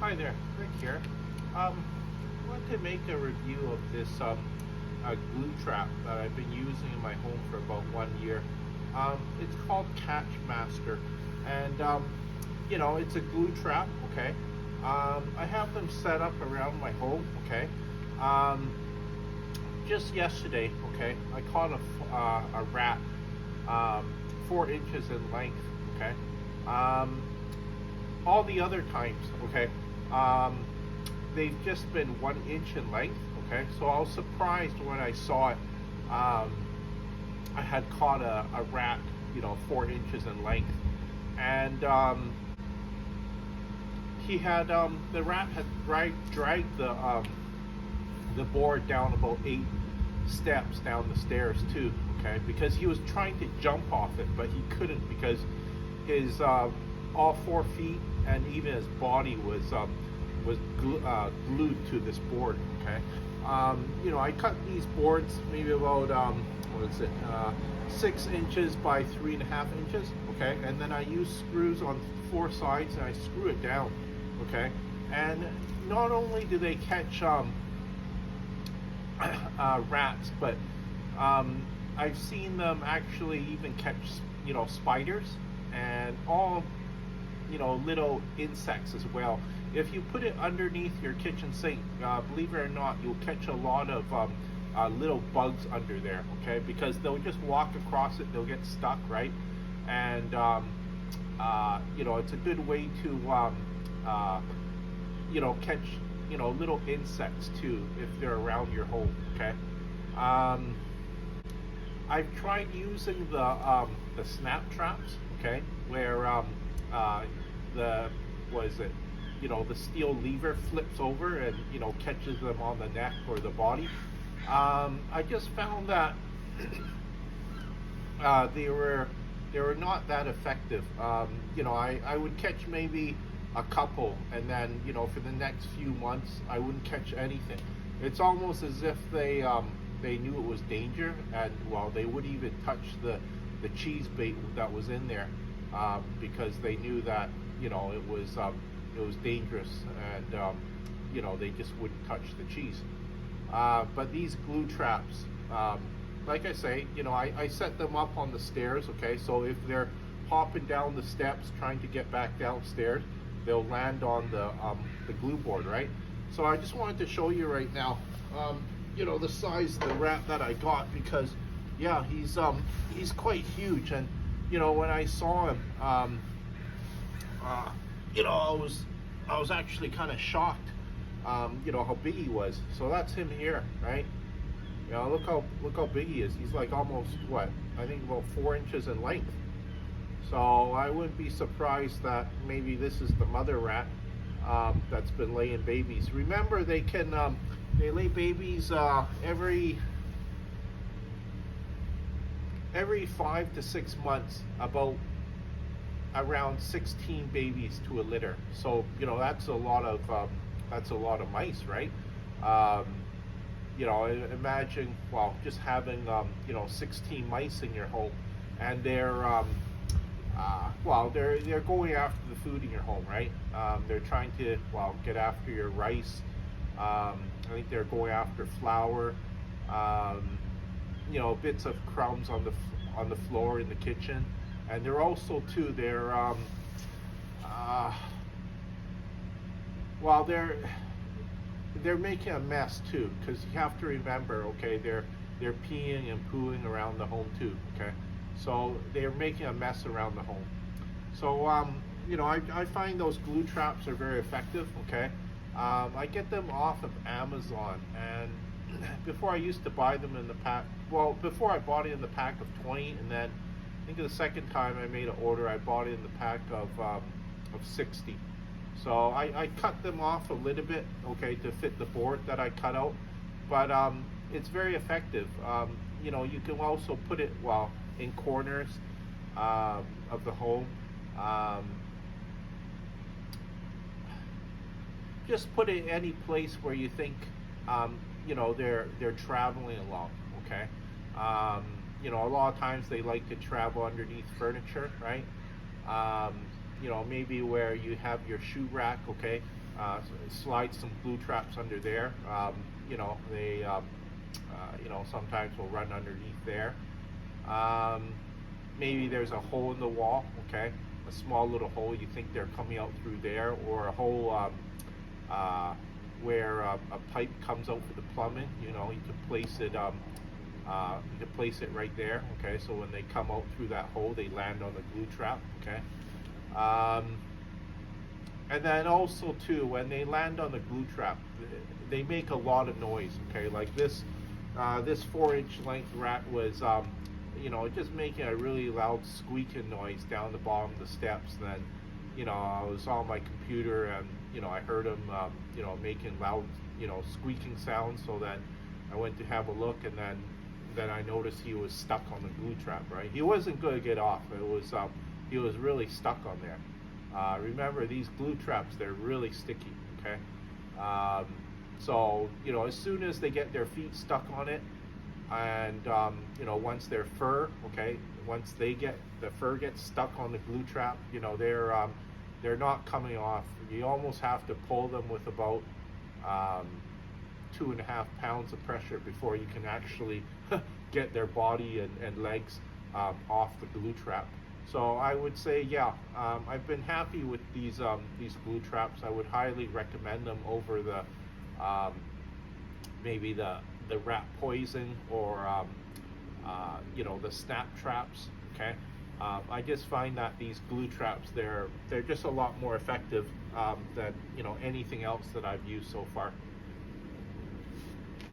Hi there, Rick here. I want to make a review of this glue trap that I've been using in my home for about 1 year. It's called Catch Master, and it's a glue trap. Okay, I have them set up around my home. Okay, um, just yesterday. Okay, I caught a rat, 4 inches in length. Okay. Um, all the other times, okay, um, they've just been 1 inch in length. Okay, so I was surprised when I saw it. I had caught a rat, 4 inches in length, and the rat had dragged the board down about 8 steps down the stairs too. Okay, because he was trying to jump off it, but he couldn't because his all 4 feet and even his body was glued to this board. Okay, I cut these boards maybe about what is it, 6 inches by 3.5 inches. Okay, and then I use screws on 4 sides and I screw it down. Okay, and not only do they catch rats, but I've seen them actually even catch spiders and all little insects as well. If you put it underneath your kitchen sink, believe it or not, you'll catch a lot of little bugs under there. Okay, because they'll just walk across it, they'll get stuck, right? And it's a good way to catch little insects too if they're around your home. Okay. I've tried using the snap traps. Okay, where the what is it? The steel lever flips over and catches them on the neck or the body. I just found that they were not that effective. I would catch maybe a couple, and then for the next few months I wouldn't catch anything. It's almost as if they knew it was danger, and well, they wouldn't even touch the cheese bait that was in there, because they knew that it was dangerous, and they just wouldn't touch the cheese. But these glue traps, like I say, I set them up on the stairs. Okay, so if they're hopping down the steps trying to get back downstairs, they'll land on the glue board, right? So I just wanted to show you right now, the size of the rat that I got, because yeah, he's quite huge. And when I saw him, I was actually kind of shocked, how big he was. So that's him here, right? Look how big he is. He's like almost, what, I think about 4 inches in length. So I wouldn't be surprised that maybe this is the mother rat that's been laying babies. Remember, they lay babies every 5 to 6 months, about around 16 babies to a litter. So that's a lot of mice, right? Imagine, well, just having 16 mice in your home, and they're going after the food in your home, right? They're trying to, well, get after your rice. I think they're going after flour, bits of crumbs on the floor in the kitchen. And they're also too, they're making a mess too, because you have to remember, okay, they're peeing and pooing around the home too. Okay, so they're making a mess around the home. So I find those glue traps are very effective. Okay, I get them off of Amazon, and before I used to buy them in the pack. Well, before I bought it in the pack of 20, and then I think the second time I made an order, I bought it in the pack of 60. So I cut them off a little bit, okay, to fit the board that I cut out. But it's very effective. You can also put it, well, in corners of the home. Just put it any place where you think they're traveling along. Okay. A lot of times they like to travel underneath furniture, right? Maybe where you have your shoe rack. Okay, slide some glue traps under there. They sometimes will run underneath there. Um, Maybe there's a hole in the wall, okay, a small little hole. You think they're coming out through there, or a hole where a pipe comes out for the plumbing. You can place it. You can place it right there, okay. So when they come out through that hole, they land on the glue trap, okay. Um, and then also too, when they land on the glue trap, they make a lot of noise, okay. Like this 4-inch length rat was, just making a really loud squeaking noise down the bottom of the steps. Then, I was on my computer and, I heard him, making loud, squeaking sounds. So then I went to have a look, and then I noticed he was stuck on the glue trap, right? He wasn't going to get off. He was really stuck on there. Remember, these glue traps, they're really sticky, okay? So, as soon as they get their feet stuck on it, and, once their fur, okay, once the fur gets stuck on the glue trap, they're not coming off. You almost have to pull them with about 2.5 pounds of pressure before you can actually get their body and legs off the glue trap. So I would say, yeah, I've been happy with these glue traps. I would highly recommend them over the maybe the rat poison, or the snap traps. Okay, I just find that these glue traps, they're just a lot more effective than anything else that I've used so far.